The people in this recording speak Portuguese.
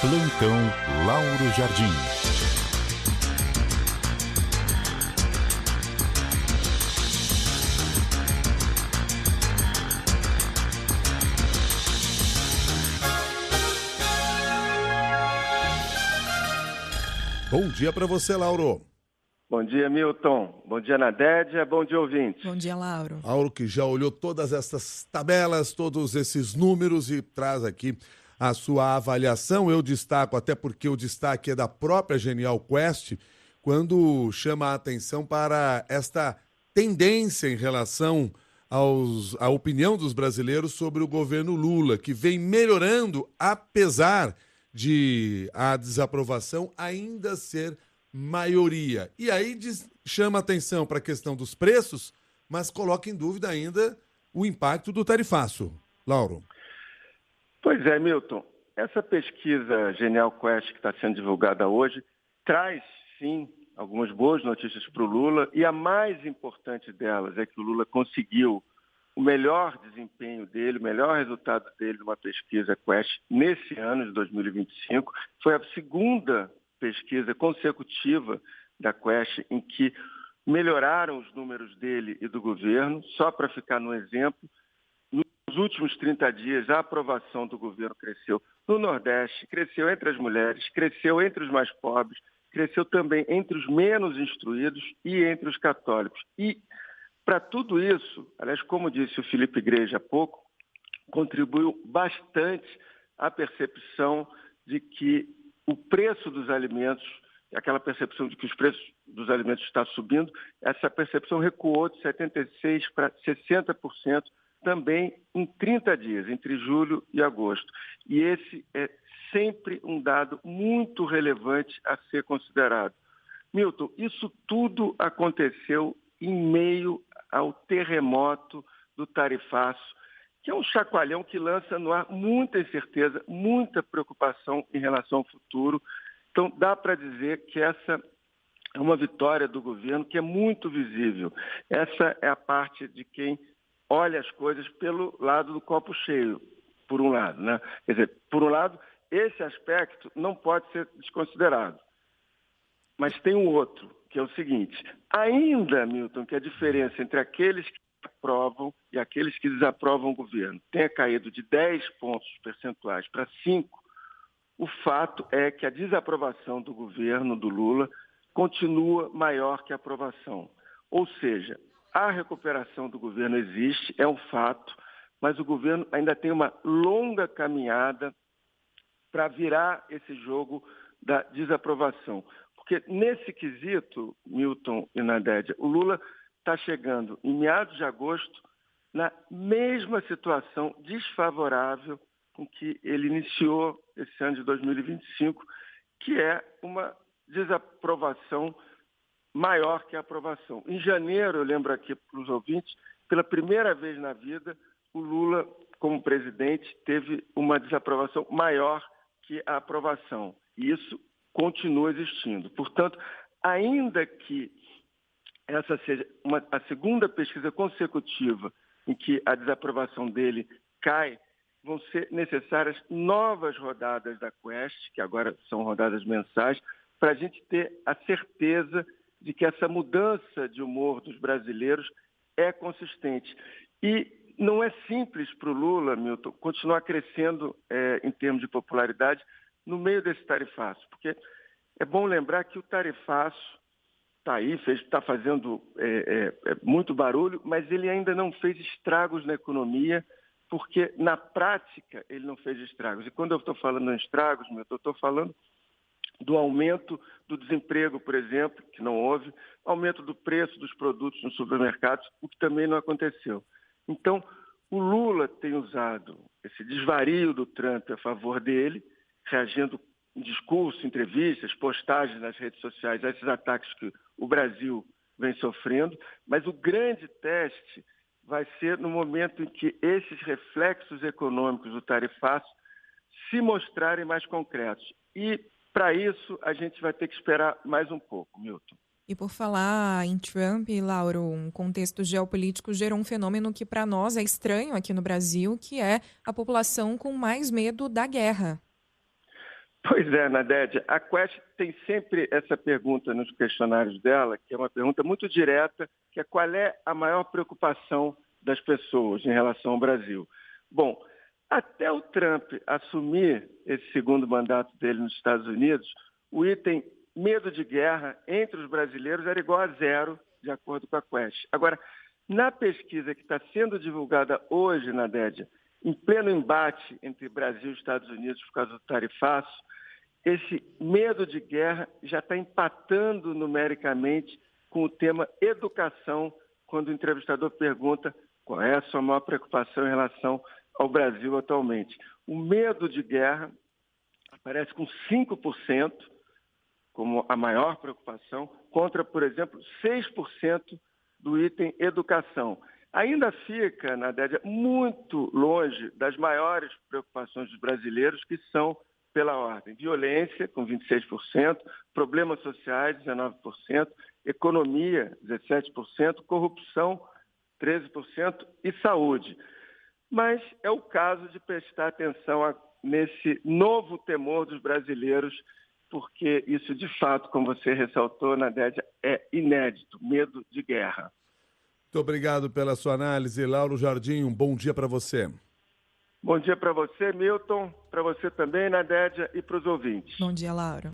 Plantão Lauro Jardim. Bom dia para você, Lauro. Bom dia, Milton. Bom dia, Nadédia. Bom dia, ouvinte. Bom dia, Lauro. Lauro, que já olhou todas essas tabelas, todos esses números e traz aqui a sua avaliação. Eu destaco, até porque o destaque é da própria Genial Quest, quando chama a atenção para esta tendência em relação à opinião dos brasileiros sobre o governo Lula, que vem melhorando, apesar de a desaprovação ainda ser maioria. E aí chama atenção para a questão dos preços, mas coloca em dúvida ainda o impacto do tarifaço. Lauro. Pois é, Milton. Essa pesquisa Genial Quest que está sendo divulgada hoje traz, sim, algumas boas notícias para o Lula, e a mais importante delas é que o Lula conseguiu o melhor desempenho dele, o melhor resultado dele numa pesquisa Quest nesse ano de 2025. Foi a segunda pesquisa consecutiva da Quest em que melhoraram os números dele e do governo. Só para ficar no exemplo, nos últimos 30 dias a aprovação do governo cresceu no Nordeste, cresceu entre as mulheres, cresceu entre os mais pobres, cresceu também entre os menos instruídos e entre os católicos. E para tudo isso, aliás, como disse o Felipe Igreja há pouco, contribuiu bastante a percepção de que o preço dos alimentos, aquela percepção de que os preços dos alimentos estão subindo, essa percepção recuou de 76% para 60% também em 30 dias, entre julho e agosto. E esse é sempre um dado muito relevante a ser considerado. Milton, isso tudo aconteceu em meio ao terremoto do tarifaço, que é um chacoalhão que lança no ar muita incerteza, muita preocupação em relação ao futuro. Então, dá para dizer que essa é uma vitória do governo que é muito visível. Essa é a parte de quem olha as coisas pelo lado do copo cheio, por um lado, né? Quer dizer, por um lado, esse aspecto não pode ser desconsiderado. Mas tem um outro, que é o seguinte: ainda, Milton, que a diferença entre aqueles que aprovam e aqueles que desaprovam o governo tenha caído de 10 pontos percentuais para 5, o fato é que a desaprovação do governo do Lula continua maior que a aprovação. Ou seja, a recuperação do governo existe, é um fato, mas o governo ainda tem uma longa caminhada para virar esse jogo da desaprovação. Porque nesse quesito, Milton e Nadédia, o Lula está chegando em meados de agosto na mesma situação desfavorável com que ele iniciou esse ano de 2025, que é uma desaprovação maior que a aprovação. Em janeiro, eu lembro aqui para os ouvintes, pela primeira vez na vida, o Lula, como presidente, teve uma desaprovação maior que a aprovação. E isso continua existindo. Portanto, ainda que essa seja a segunda pesquisa consecutiva em que a desaprovação dele cai, vão ser necessárias novas rodadas da Quest, que agora são rodadas mensais, para a gente ter a certeza de que essa mudança de humor dos brasileiros é consistente. E não é simples para o Lula, Milton, continuar crescendo em termos de popularidade no meio desse tarifaço, porque é bom lembrar que o tarifaço está aí, está fazendo muito barulho, mas ele ainda não fez estragos na economia, porque na prática ele não fez estragos. E quando eu estou falando em estragos, eu estou falando do aumento do desemprego, por exemplo, que não houve, aumento do preço dos produtos nos supermercados, o que também não aconteceu. Então, o Lula tem usado esse desvario do Trump a favor dele, reagindo em discurso, entrevistas, postagens nas redes sociais a esses ataques que o Brasil vem sofrendo, mas o grande teste vai ser no momento em que esses reflexos econômicos do tarifaço se mostrarem mais concretos. E, para isso, a gente vai ter que esperar mais um pouco, Milton. E por falar em Trump, Lauro, um contexto geopolítico gerou um fenômeno que para nós é estranho aqui no Brasil, que é a população com mais medo da guerra. Pois é, Nadédia. A Quest tem sempre essa pergunta nos questionários dela, que é uma pergunta muito direta, que é qual é a maior preocupação das pessoas em relação ao Brasil. Bom, até o Trump assumir esse segundo mandato dele nos Estados Unidos, o item medo de guerra entre os brasileiros era igual a zero, de acordo com a Quest. Agora, na pesquisa que está sendo divulgada hoje, Nadédia, em pleno embate entre Brasil e Estados Unidos por causa do tarifaço, esse medo de guerra já está empatando numericamente com o tema educação, quando o entrevistador pergunta qual é a sua maior preocupação em relação ao Brasil atualmente. O medo de guerra aparece com 5% como a maior preocupação, contra, por exemplo, 6% do item educação. Ainda fica, Nadédia, muito longe das maiores preocupações dos brasileiros, que são pela ordem: violência, com 26%, problemas sociais, 19%, economia, 17%, corrupção, 13% e saúde. Mas é o caso de prestar atenção nesse novo temor dos brasileiros, porque isso, de fato, como você ressaltou, Nadédia, é inédito, medo de guerra. Muito obrigado pela sua análise, Lauro Jardim. Um bom dia para você. Bom dia para você, Milton, para você também, Nadédia, e para os ouvintes. Bom dia, Lauro.